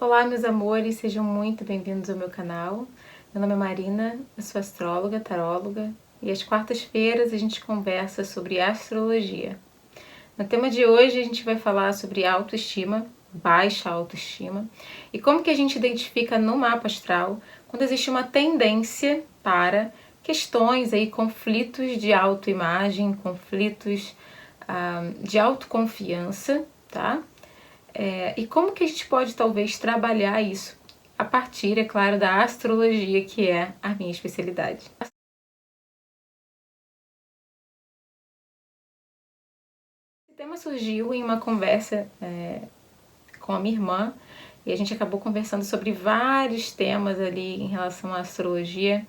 Olá, meus amores, sejam muito bem-vindos ao meu canal. Meu nome é Marina, eu sou astróloga, taróloga e às quartas-feiras a gente conversa sobre astrologia. No tema de hoje a gente vai falar sobre autoestima, baixa autoestima e como que a gente identifica no mapa astral quando existe uma tendência para questões aí, conflitos de autoimagem, conflitos de autoconfiança, tá? E como que a gente pode talvez trabalhar isso a partir, é claro, da astrologia, que é a minha especialidade. Esse tema surgiu em uma conversa com a minha irmã e a gente acabou conversando sobre vários temas ali em relação à astrologia,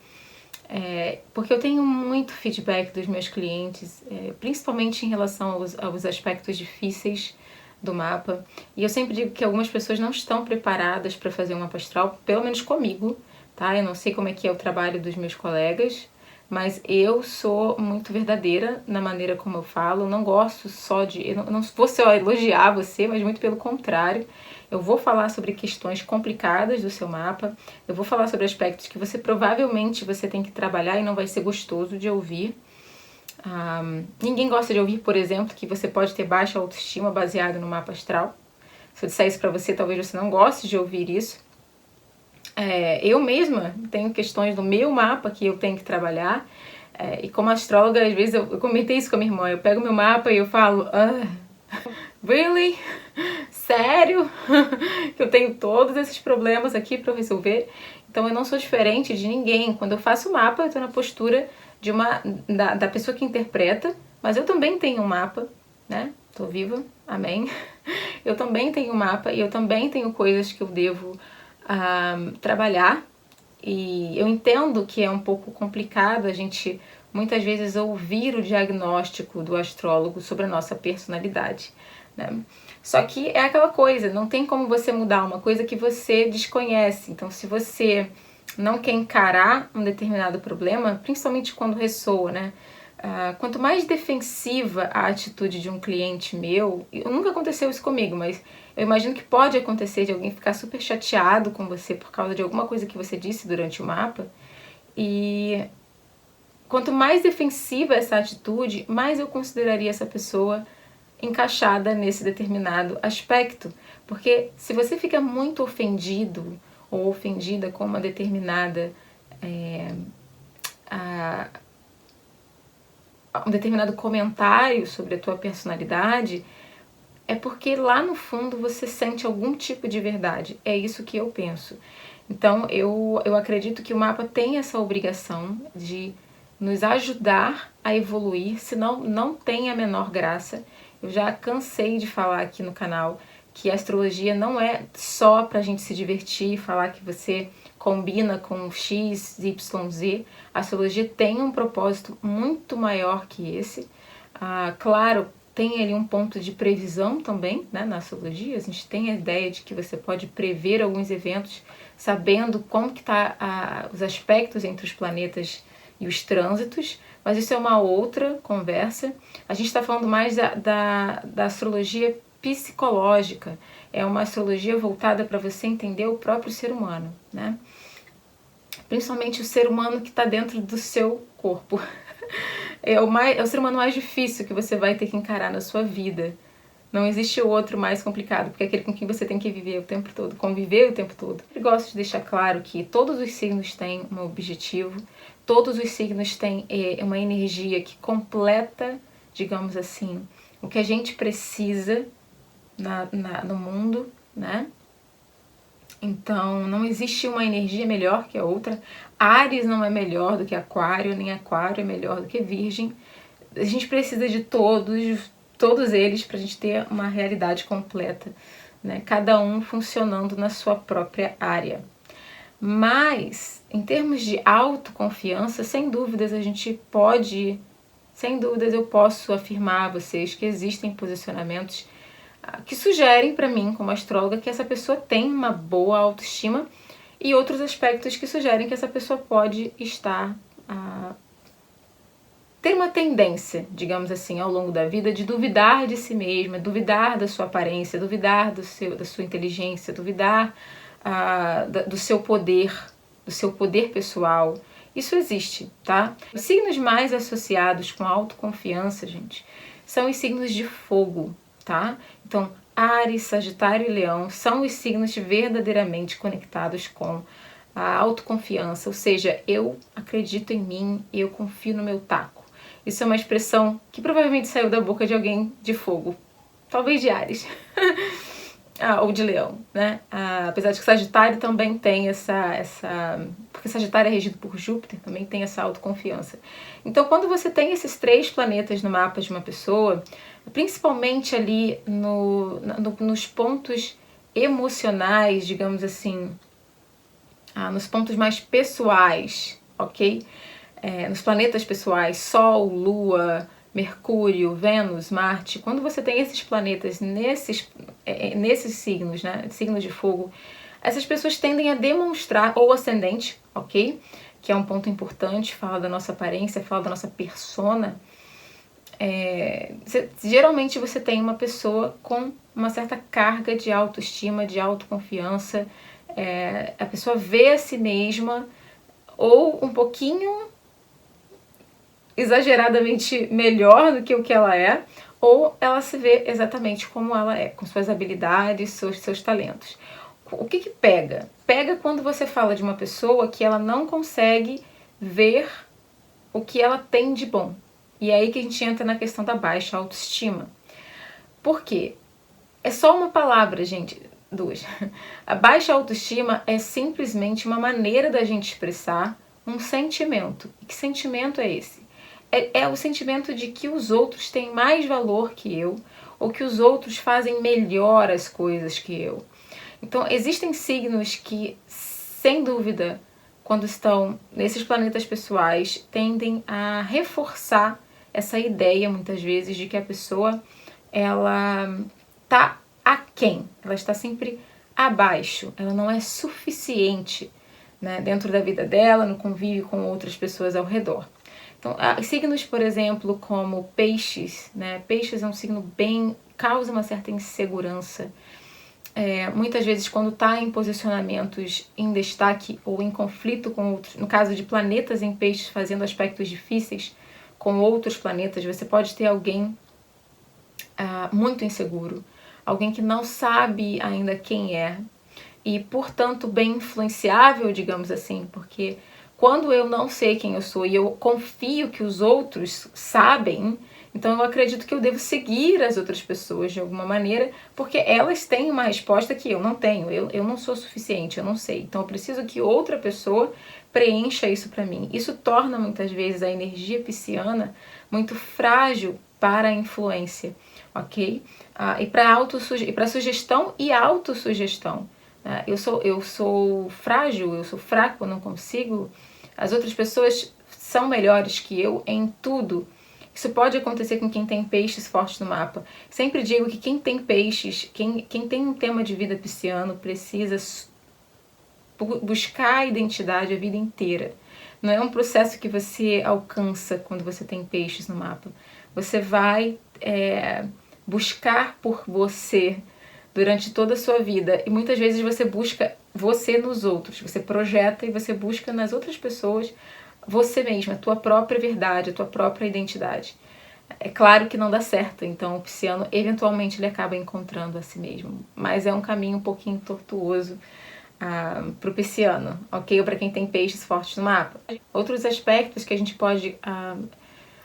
porque eu tenho muito feedback dos meus clientes, principalmente em relação aos aspectos difíceis do mapa. E eu sempre digo que algumas pessoas não estão preparadas para fazer um mapa astral, pelo menos comigo, tá? Eu não sei como é que é o trabalho dos meus colegas, mas eu sou muito verdadeira na maneira como eu falo. Não gosto só de... Eu não vou só elogiar você, mas muito pelo contrário. Eu vou falar sobre questões complicadas do seu mapa. Eu vou falar sobre aspectos que você provavelmente você tem que trabalhar e não vai ser gostoso de ouvir. Ninguém gosta de ouvir, por exemplo, que você pode ter baixa autoestima baseado no mapa astral. Se eu disser isso pra você, talvez você não goste de ouvir isso. Eu mesma tenho questões do meu mapa que eu tenho que trabalhar. E como astróloga, às vezes eu comentei isso com a minha irmã. Eu pego meu mapa e eu falo, really? Sério? Que eu tenho todos esses problemas aqui pra eu resolver? Então eu não sou diferente de ninguém. Quando eu faço o mapa, eu tô na postura da pessoa que interpreta, mas eu também tenho um mapa, né? Tô viva, amém. Eu também tenho um mapa e eu também tenho coisas que eu devo trabalhar. E eu entendo que é um pouco complicado a gente muitas vezes ouvir o diagnóstico do astrólogo sobre a nossa personalidade, né? Só que é aquela coisa, não tem como você mudar uma coisa que você desconhece. Então, se você não quer encarar um determinado problema, principalmente quando ressoa, né? Quanto mais defensiva a atitude de um cliente meu, nunca aconteceu isso comigo, mas eu imagino que pode acontecer de alguém ficar super chateado com você por causa de alguma coisa que você disse durante o mapa, e quanto mais defensiva essa atitude, mais eu consideraria essa pessoa encaixada nesse determinado aspecto. Porque se você fica muito ofendido ou ofendida com uma determinada um determinado comentário sobre a tua personalidade, é porque lá no fundo você sente algum tipo de verdade. É isso que eu penso. Então eu acredito que o mapa tem essa obrigação de nos ajudar a evoluir, senão não tem a menor graça. Eu já cansei de falar aqui no canal que a astrologia não é só pra gente se divertir, falar que você combina com X, Y, Z. A astrologia tem um propósito muito maior que esse. Claro, tem ali um ponto de previsão também, né, na astrologia. A gente tem a ideia de que você pode prever alguns eventos sabendo como que tá os aspectos entre os planetas e os trânsitos, mas isso é uma outra conversa. A gente está falando mais da astrologia psicológica, é uma astrologia voltada para você entender o próprio ser humano, né? Principalmente o ser humano que está dentro do seu corpo. É o ser humano mais difícil que você vai ter que encarar na sua vida. Não existe outro mais complicado, porque é aquele com quem você tem que viver o tempo todo, conviver o tempo todo. Eu gosto de deixar claro que todos os signos têm um objetivo, todos os signos têm uma energia que completa, digamos assim, o que a gente precisa no mundo, né? Então, não existe uma energia melhor que a outra. Áries não é melhor do que Aquário, nem Aquário é melhor do que Virgem. A gente precisa de todos eles para a gente ter uma realidade completa, né? Cada um funcionando na sua própria área. Mas, em termos de autoconfiança, sem dúvidas a gente pode, sem dúvidas eu posso afirmar a vocês que existem posicionamentos que sugerem para mim, como astróloga, que essa pessoa tem uma boa autoestima, e outros aspectos que sugerem que essa pessoa pode estar ter uma tendência, digamos assim, ao longo da vida de duvidar de si mesma, duvidar da sua aparência, duvidar da sua inteligência, duvidar do seu poder pessoal. Isso existe, tá? Os signos mais associados com autoconfiança, gente, são os signos de fogo, tá? Então, Áries, Sagitário e Leão são os signos verdadeiramente conectados com a autoconfiança, ou seja, eu acredito em mim e eu confio no meu taco. Isso é uma expressão que provavelmente saiu da boca de alguém de fogo, talvez de Áries. Ou de Leão, né? Apesar de que Sagitário também tem porque Sagitário é regido por Júpiter, também tem essa autoconfiança. Então, quando você tem esses 3 planetas no mapa de uma pessoa, principalmente ali nos pontos emocionais, digamos assim, nos pontos mais pessoais, ok? Nos planetas pessoais, Sol, Lua, Mercúrio, Vênus, Marte, quando você tem esses planetas nesses signos, né, signos de fogo, essas pessoas tendem a demonstrar, ou ascendente, ok? Que é um ponto importante, fala da nossa aparência, fala da nossa persona. Geralmente você tem uma pessoa com uma certa carga de autoestima, de autoconfiança, a pessoa vê a si mesma ou um pouquinho exageradamente melhor do que o que ela é, ou ela se vê exatamente como ela é, com suas habilidades, seus talentos. O que pega? Pega quando você fala de uma pessoa que ela não consegue ver o que ela tem de bom. E é aí que a gente entra na questão da baixa autoestima. Por quê? É só uma palavra, gente, 2. A baixa autoestima é simplesmente uma maneira da gente expressar um sentimento. E que sentimento é esse? É o sentimento de que os outros têm mais valor que eu, ou que os outros fazem melhor as coisas que eu. Então, existem signos que, sem dúvida, quando estão nesses planetas pessoais, tendem a reforçar essa ideia, muitas vezes, de que a pessoa, ela está aquém, ela está sempre abaixo, ela não é suficiente, né, dentro da vida dela, no convívio com outras pessoas ao redor. Então, signos, por exemplo, como peixes, né? Peixes é um signo causa uma certa insegurança. Muitas vezes, quando está em posicionamentos em destaque ou em conflito com outros, no caso de planetas em peixes fazendo aspectos difíceis com outros planetas, você pode ter alguém muito inseguro, alguém que não sabe ainda quem é e, portanto, bem influenciável, digamos assim, porque quando eu não sei quem eu sou e eu confio que os outros sabem, então eu acredito que eu devo seguir as outras pessoas de alguma maneira, porque elas têm uma resposta que eu não tenho, eu não sou suficiente, eu não sei. Então eu preciso que outra pessoa preencha isso para mim. Isso torna muitas vezes a energia pisciana muito frágil para a influência, ok? E para sugestão e autossugestão. Eu sou frágil, eu sou fraco, eu não consigo. As outras pessoas são melhores que eu em tudo. Isso pode acontecer com quem tem peixes fortes no mapa. Sempre digo que quem tem peixes, quem tem um tema de vida pisciano, precisa buscar a identidade a vida inteira. Não é um processo que você alcança quando você tem peixes no mapa. Você vai buscar por você durante toda a sua vida. E muitas vezes você busca você nos outros. Você projeta e você busca nas outras pessoas você mesma, a tua própria verdade, a tua própria identidade. É claro que não dá certo, então o pisciano eventualmente ele acaba encontrando a si mesmo. Mas é um caminho um pouquinho tortuoso para o pisciano, ok? Ou para quem tem peixes fortes no mapa. Outros aspectos que a gente pode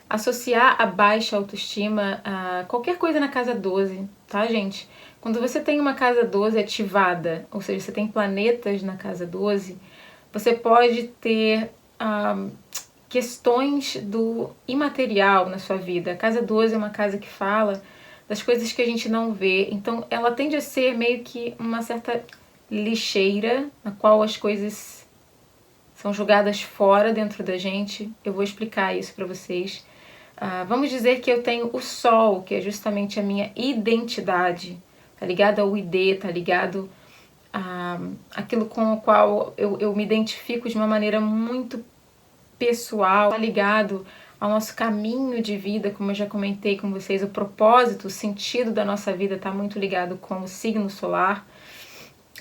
associar a baixa autoestima a qualquer coisa na casa 12, tá, gente? Quando você tem uma casa 12 ativada, ou seja, você tem planetas na casa 12, você pode ter questões do imaterial na sua vida. A casa 12 é uma casa que fala das coisas que a gente não vê, então ela tende a ser meio que uma certa lixeira, na qual as coisas são jogadas fora dentro da gente. Eu vou explicar isso para vocês. Vamos dizer que eu tenho o Sol, que é justamente a minha identidade, tá ligado ao ID, tá ligado aquilo com o qual eu me identifico de uma maneira muito pessoal, tá ligado ao nosso caminho de vida, como eu já comentei com vocês, o propósito, o sentido da nossa vida está muito ligado com o signo solar.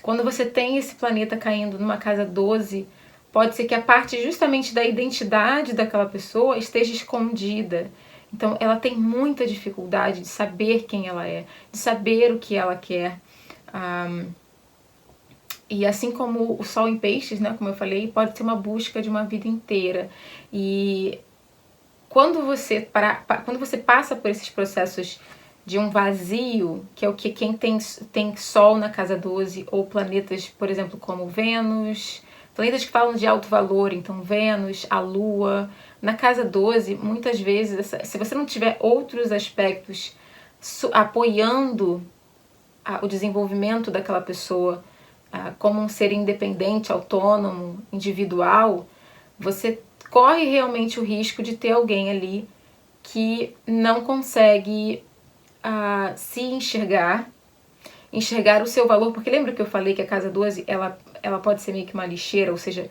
Quando você tem esse planeta caindo numa casa 12, pode ser que a parte justamente da identidade daquela pessoa esteja escondida. Então ela tem muita dificuldade de saber quem ela é, de saber o que ela quer. E assim como o Sol em Peixes, né, como eu falei, pode ser uma busca de uma vida inteira. E quando você passa por esses processos de um vazio, que é o que quem tem Sol na casa 12, ou planetas, por exemplo, como Vênus, planetas que falam de alto valor, então Vênus, a Lua, na casa 12, muitas vezes, se você não tiver outros aspectos apoiando o desenvolvimento daquela pessoa como um ser independente, autônomo, individual, você corre realmente o risco de ter alguém ali que não consegue se enxergar o seu valor, porque lembra que eu falei que a casa 12 ela pode ser meio que uma lixeira, ou seja,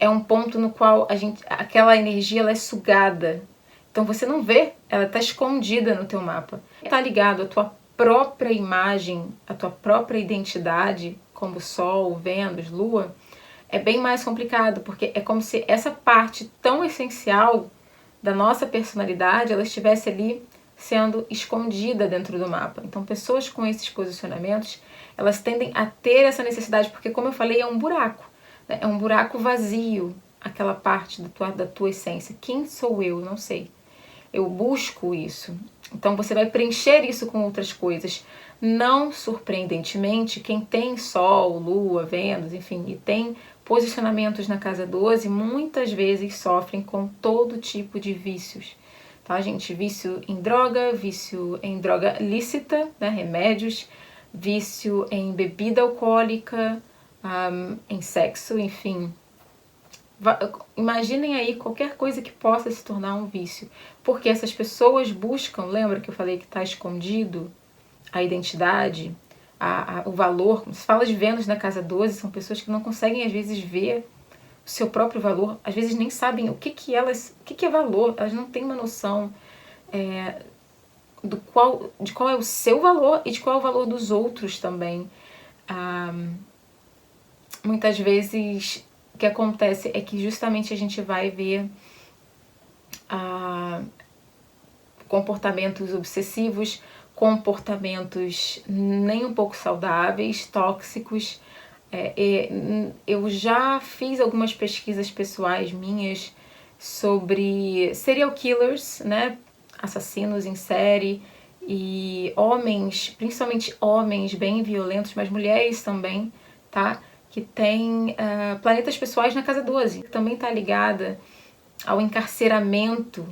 é um ponto no qual aquela energia ela é sugada. Então você não vê, ela está escondida no teu mapa. Está ligado à tua própria imagem, à tua própria identidade, como Sol, Vênus, Lua, é bem mais complicado, porque é como se essa parte tão essencial da nossa personalidade, ela estivesse ali sendo escondida dentro do mapa. Então pessoas com esses posicionamentos, elas tendem a ter essa necessidade, porque como eu falei, é um buraco, né? É um buraco vazio, aquela parte da tua essência. Quem sou eu? Não sei. Eu busco isso. Então você vai preencher isso com outras coisas. Não surpreendentemente, quem tem Sol, Lua, Vênus, enfim, e tem posicionamentos na casa 12, muitas vezes sofrem com todo tipo de vícios. Tá, gente? Vício em droga lícita, né? Remédios, vício em bebida alcoólica, em sexo, enfim. Imaginem aí qualquer coisa que possa se tornar um vício. Porque essas pessoas buscam, lembra que eu falei que está escondido a identidade, o valor. Quando se fala de Vênus na casa 12, são pessoas que não conseguem às vezes ver o seu próprio valor, às vezes nem sabem o que é valor, elas não têm uma noção de qual é o seu valor e de qual é o valor dos outros também. Muitas vezes o que acontece é que justamente a gente vai ver comportamentos obsessivos, comportamentos nem um pouco saudáveis, tóxicos. Eu já fiz algumas pesquisas pessoais minhas sobre serial killers, né? Assassinos em série, e homens, principalmente homens bem violentos, mas mulheres também, tá? Que tem planetas pessoais na casa 12, que também está ligada ao encarceramento,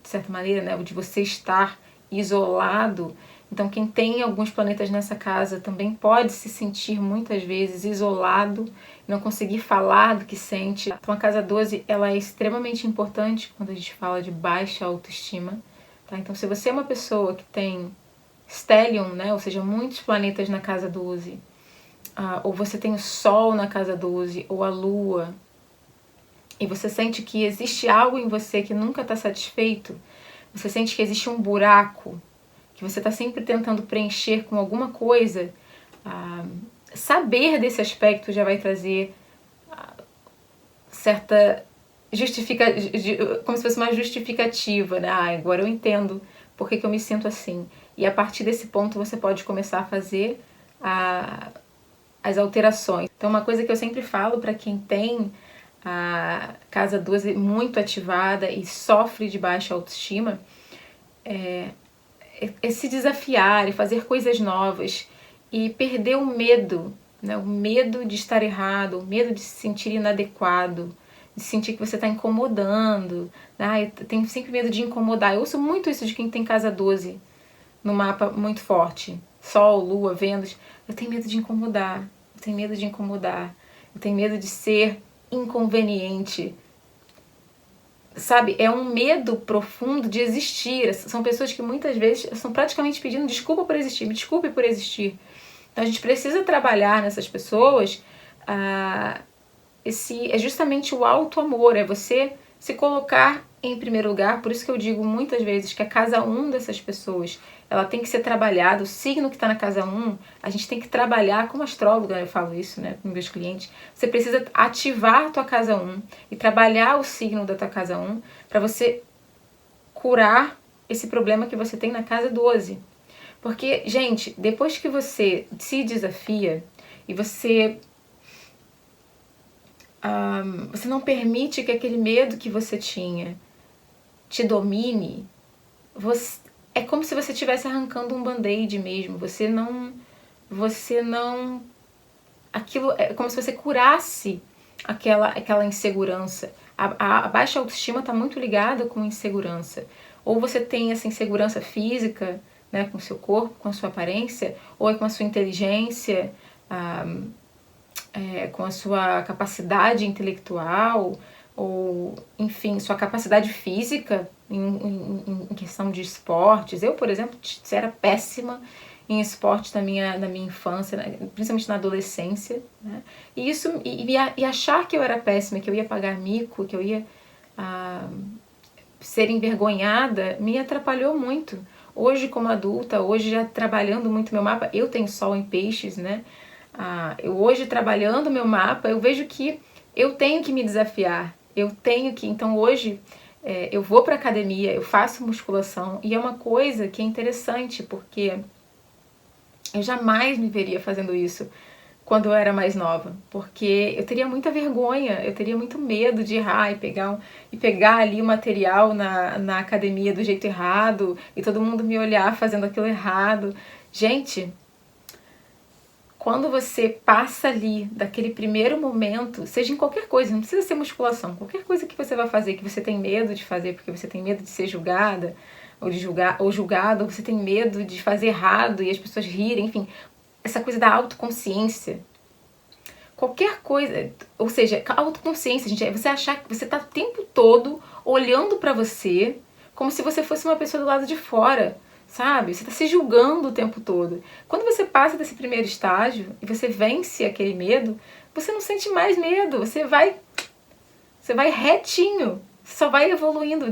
de certa maneira, né? De você estar isolado. Então quem tem alguns planetas nessa casa também pode se sentir muitas vezes isolado, não conseguir falar do que sente. Então a casa 12 ela é extremamente importante quando a gente fala de baixa autoestima. Tá? Então se você é uma pessoa que tem stellium, né? Ou seja, muitos planetas na casa 12, ou você tem o Sol na casa 12, ou a Lua, e você sente que existe algo em você que nunca está satisfeito, você sente que existe um buraco, que você está sempre tentando preencher com alguma coisa, saber desse aspecto já vai trazer certa como se fosse uma justificativa, né? Agora eu entendo por que eu me sinto assim. E a partir desse ponto você pode começar a fazer as alterações. Então uma coisa que eu sempre falo para quem tem a casa 12 muito ativada e sofre de baixa autoestima é se desafiar e fazer coisas novas e perder o medo, né? O medo de estar errado, o medo de se sentir inadequado, de sentir que você está incomodando. Eu tenho sempre medo de incomodar. Eu ouço muito isso de quem tem casa 12 no mapa muito forte. Sol, Lua, Vênus. Eu tenho medo de incomodar. Eu tenho medo de incomodar. Eu tenho medo de ser inconveniente. Sabe, é um medo profundo de existir. São pessoas que muitas vezes estão praticamente pedindo desculpa por existir, me desculpe por existir. Então a gente precisa trabalhar nessas pessoas. É justamente o auto-amor, é você se colocar em primeiro lugar. Por isso que eu digo muitas vezes que a casa 1 dessas pessoas, ela tem que ser trabalhada, o signo que está na casa 1, a gente tem que trabalhar, como astróloga eu falo isso, né, com meus clientes, você precisa ativar a tua casa 1 e trabalhar o signo da tua casa 1 para você curar esse problema que você tem na casa 12. Porque, gente, depois que você se desafia e você não permite que aquele medo que você tinha te domine, é como se você estivesse arrancando um band-aid mesmo. Você não, aquilo é como se você curasse aquela insegurança. A baixa autoestima está muito ligada com insegurança. Ou você tem essa insegurança física, né, com o seu corpo, com a sua aparência, ou é com a sua inteligência, com a sua capacidade intelectual, ou, enfim, sua capacidade física em questão de esportes. Eu, por exemplo, era péssima em esportes na minha infância, principalmente na adolescência, né? E achar que eu era péssima, que eu ia pagar mico, que eu ia ser envergonhada, me atrapalhou muito. Hoje, como adulta, hoje já trabalhando muito meu mapa, eu tenho sol em peixes, né? Eu hoje trabalhando meu mapa, eu vejo que eu tenho que me desafiar, então hoje eu vou para academia, eu faço musculação, e é uma coisa que é interessante, porque eu jamais me veria fazendo isso quando eu era mais nova, porque eu teria muita vergonha, eu teria muito medo de errar e pegar ali o material na academia do jeito errado, e todo mundo me olhar fazendo aquilo errado. Gente, quando você passa ali daquele primeiro momento, seja em qualquer coisa, não precisa ser musculação, qualquer coisa que você vai fazer, que você tem medo de fazer, porque você tem medo de ser julgada, ou julgado, ou você tem medo de fazer errado e as pessoas rirem, enfim, essa coisa da autoconsciência. Qualquer coisa, ou seja, autoconsciência, gente, é você achar que você tá o tempo todo olhando pra você como se você fosse uma pessoa do lado de fora, sabe? Você tá se julgando o tempo todo. Quando você passa desse primeiro estágio e você vence aquele medo, você não sente mais medo, você vai retinho. Só vai evoluindo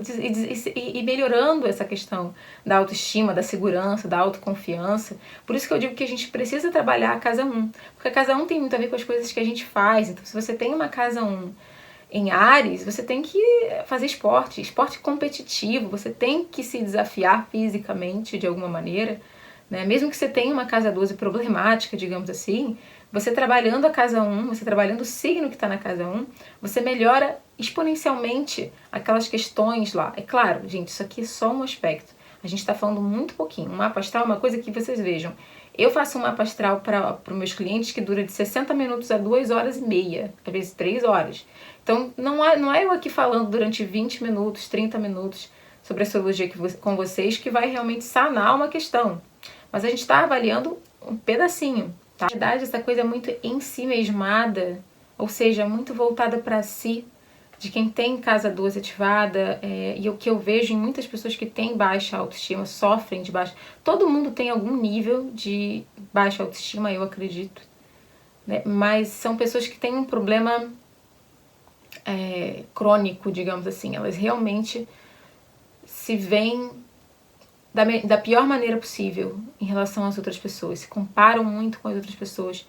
e melhorando essa questão da autoestima, da segurança, da autoconfiança. Por isso que eu digo que a gente precisa trabalhar a casa 1. Porque a casa 1 tem muito a ver com as coisas que a gente faz. Então, se você tem uma casa 1 em Áries, você tem que fazer esporte competitivo. Você tem que se desafiar fisicamente de alguma maneira, né? Mesmo que você tenha uma casa 12 problemática, digamos assim, você trabalhando a casa 1, você trabalhando o signo que está na casa 1, você melhora exponencialmente aquelas questões lá. É claro, gente, isso aqui é só um aspecto. A gente está falando muito pouquinho. Um mapa astral é uma coisa que vocês vejam. Eu faço um mapa astral para os meus clientes que dura de 60 minutos a 2 horas e meia, às vezes 3 horas. Então, não é eu aqui falando durante 20 minutos, 30 minutos sobre a astrologia com vocês que vai realmente sanar uma questão. Mas a gente está avaliando um pedacinho. Tá? Na verdade, essa coisa é muito em si mesmada, ou seja, muito voltada para si, de quem tem casa 12 ativada, e o que eu vejo em muitas pessoas que têm baixa autoestima, sofrem de baixa... Todo mundo tem algum nível de baixa autoestima, eu acredito, né? Mas são pessoas que têm um problema crônico, digamos assim. Elas realmente se veem da pior maneira possível em relação às outras pessoas, se comparam muito com as outras pessoas.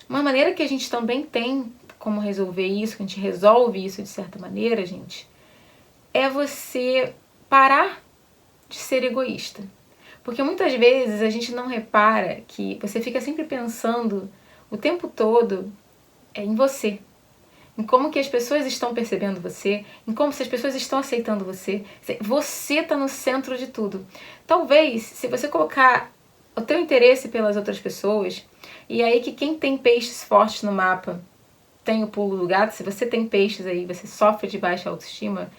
Uma maneira que a gente também tem como resolver isso, que a gente resolve isso de certa maneira, gente, é você parar de ser egoísta. Porque muitas vezes a gente não repara que você fica sempre pensando o tempo todo em você, em como que as pessoas estão percebendo você, em como se as pessoas estão aceitando você. Você está no centro de tudo. Talvez, se você colocar o teu interesse pelas outras pessoas, e aí que quem tem peixes fortes no mapa tem o pulo do gato, se você tem peixes aí, você sofre de baixa autoestima,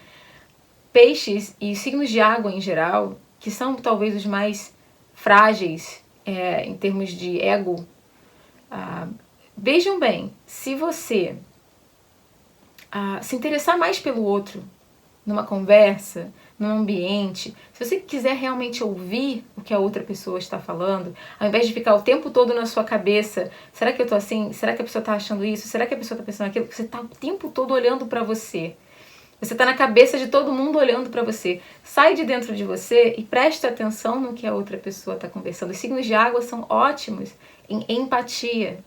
peixes e signos de água em geral, que são talvez os mais frágeis em termos de ego, vejam bem, se você se interessar mais pelo outro, numa conversa, num ambiente, se você quiser realmente ouvir o que a outra pessoa está falando, ao invés de ficar o tempo todo na sua cabeça, será que eu tô assim? Será que a pessoa está achando isso? Será que a pessoa está pensando aquilo? Você está o tempo todo olhando para você. Você está na cabeça de todo mundo olhando para você. Sai de dentro de você e preste atenção no que a outra pessoa está conversando. Os signos de água são ótimos em empatia.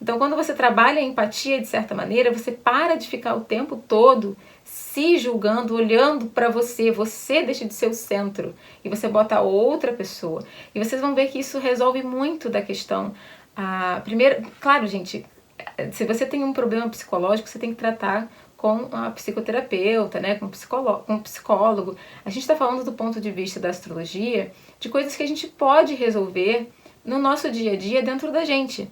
Então, quando você trabalha a empatia de certa maneira, você para de ficar o tempo todo se julgando, olhando para você. Você deixa de ser o centro e você bota a outra pessoa. E vocês vão ver que isso resolve muito da questão. Primeiro, claro, gente, se você tem um problema psicológico, você tem que tratar com a psicoterapeuta, né, com um psicólogo. A gente está falando do ponto de vista da astrologia, de coisas que a gente pode resolver no nosso dia a dia dentro da gente.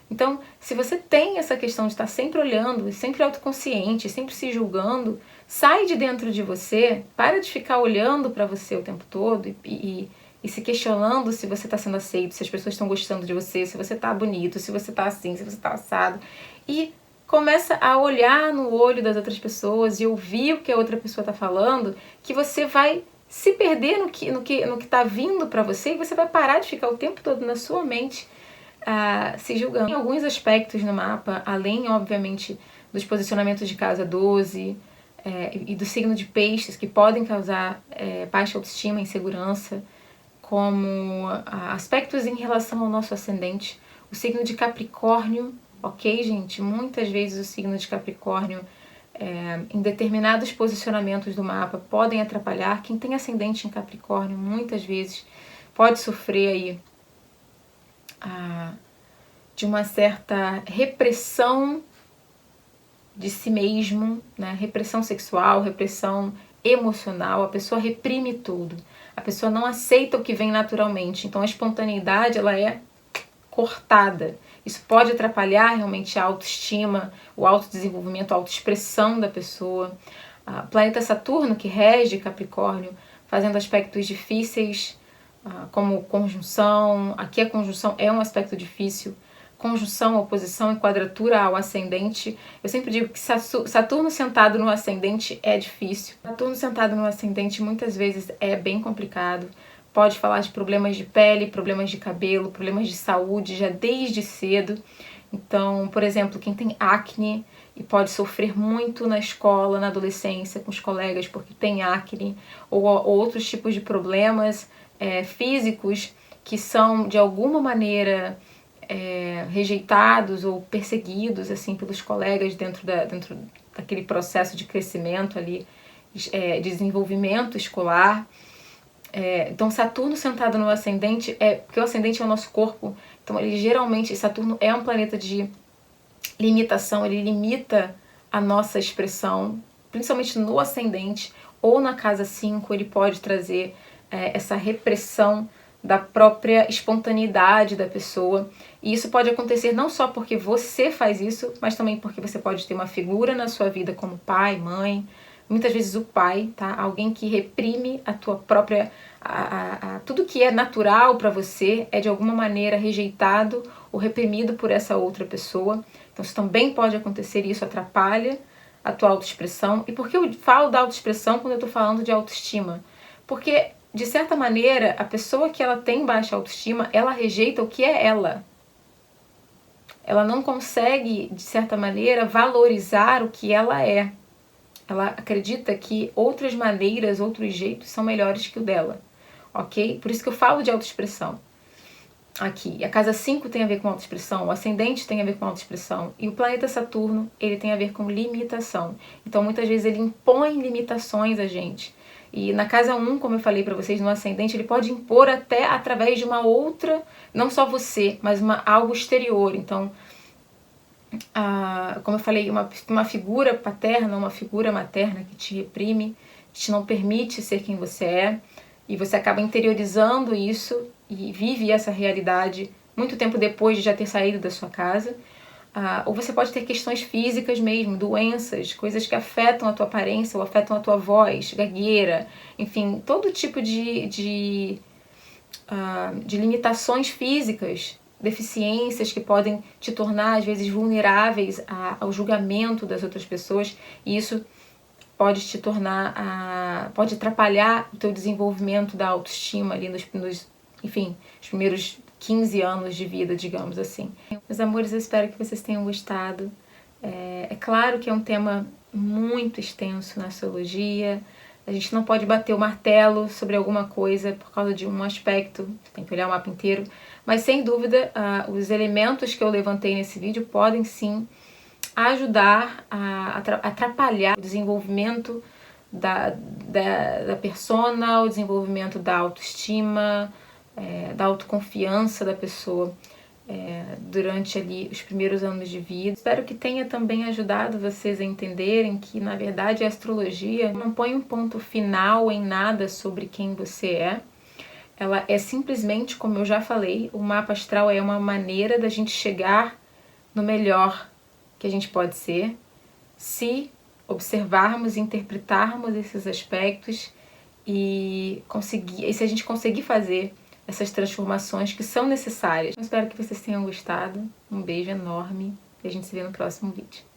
Então, se você tem essa questão de estar sempre olhando, sempre autoconsciente, sempre se julgando, sai de dentro de você, para de ficar olhando para você o tempo todo e se questionando se você está sendo aceito, se as pessoas estão gostando de você, se você está bonito, se você está assim, se você está assado. E começa a olhar no olho das outras pessoas e ouvir o que a outra pessoa está falando, que você vai se perder no que está vindo para você e você vai parar de ficar o tempo todo na sua mente se julgando. Tem alguns aspectos no mapa, além, obviamente, dos posicionamentos de casa 12 e do signo de peixes, que podem causar baixa autoestima, insegurança, como aspectos em relação ao nosso ascendente. O signo de Capricórnio, ok, gente? Muitas vezes o signo de Capricórnio, em determinados posicionamentos do mapa, podem atrapalhar. Quem tem ascendente em Capricórnio, muitas vezes, pode sofrer aí de uma certa repressão de si mesmo, né? Repressão sexual, repressão emocional. A pessoa reprime tudo. A pessoa não aceita o que vem naturalmente. Então a espontaneidade, ela é cortada. Isso pode atrapalhar realmente a autoestima, o autodesenvolvimento, a autoexpressão da pessoa. O planeta Saturno, que rege Capricórnio, fazendo aspectos difíceis, como conjunção. Aqui a conjunção é um aspecto difícil. Conjunção, oposição e quadratura ao ascendente. Eu sempre digo que Saturno sentado no ascendente é difícil. Saturno sentado no ascendente muitas vezes é bem complicado. Pode falar de problemas de pele, problemas de cabelo, problemas de saúde já desde cedo. Então, por exemplo, quem tem acne e pode sofrer muito na escola, na adolescência, com os colegas porque tem acne, ou outros tipos de problemas físicos que são de alguma maneira rejeitados ou perseguidos assim pelos colegas dentro daquele processo de crescimento ali, desenvolvimento escolar. Então Saturno sentado no ascendente, porque o ascendente é o nosso corpo, então ele geralmente, Saturno é um planeta de limitação, ele limita a nossa expressão, principalmente no ascendente ou na casa 5, ele pode trazer essa repressão da própria espontaneidade da pessoa. E isso pode acontecer não só porque você faz isso, mas também porque você pode ter uma figura na sua vida como pai, mãe, muitas vezes o pai, tá? Alguém que reprime a tua própria... tudo que é natural para você é de alguma maneira rejeitado ou reprimido por essa outra pessoa. Então isso também pode acontecer e isso atrapalha a tua autoexpressão. E por que eu falo da autoexpressão quando eu estou falando de autoestima? Porque, de certa maneira, a pessoa que ela tem baixa autoestima, ela rejeita o que é ela. Ela não consegue, de certa maneira, valorizar o que ela é. Ela acredita que outras maneiras, outros jeitos são melhores que o dela, ok? Por isso que eu falo de autoexpressão aqui. A casa 5 tem a ver com autoexpressão, o ascendente tem a ver com autoexpressão e o planeta Saturno, ele tem a ver com limitação. Então, muitas vezes ele impõe limitações a gente. E na casa 1, como eu falei para vocês, no ascendente, ele pode impor até através de uma outra, não só você, mas algo exterior. Então, como eu falei, uma figura paterna, uma figura materna que te reprime, que te não permite ser quem você é, e você acaba interiorizando isso e vive essa realidade muito tempo depois de já ter saído da sua casa. Ou você pode ter questões físicas mesmo, doenças, coisas que afetam a tua aparência ou afetam a tua voz, gagueira, enfim, todo tipo de limitações físicas, deficiências que podem te tornar às vezes vulneráveis ao julgamento das outras pessoas, e isso pode te tornar, pode atrapalhar o teu desenvolvimento da autoestima ali nos primeiros 15 anos de vida, digamos assim. Meus amores, eu espero que vocês tenham gostado. É claro que é um tema muito extenso na astrologia. A gente não pode bater o martelo sobre alguma coisa por causa de um aspecto, você tem que olhar o mapa inteiro. Mas sem dúvida, os elementos que eu levantei nesse vídeo podem sim ajudar a atrapalhar o desenvolvimento da persona, o desenvolvimento da autoestima, da autoconfiança da pessoa durante ali os primeiros anos de vida. Espero que tenha também ajudado vocês a entenderem que, na verdade, a astrologia não põe um ponto final em nada sobre quem você é. Ela é simplesmente, como eu já falei, o mapa astral é uma maneira da gente chegar no melhor que a gente pode ser, se observarmos e interpretarmos esses aspectos e se a gente conseguir fazer essas transformações que são necessárias. Eu espero que vocês tenham gostado. Um beijo enorme e a gente se vê no próximo vídeo.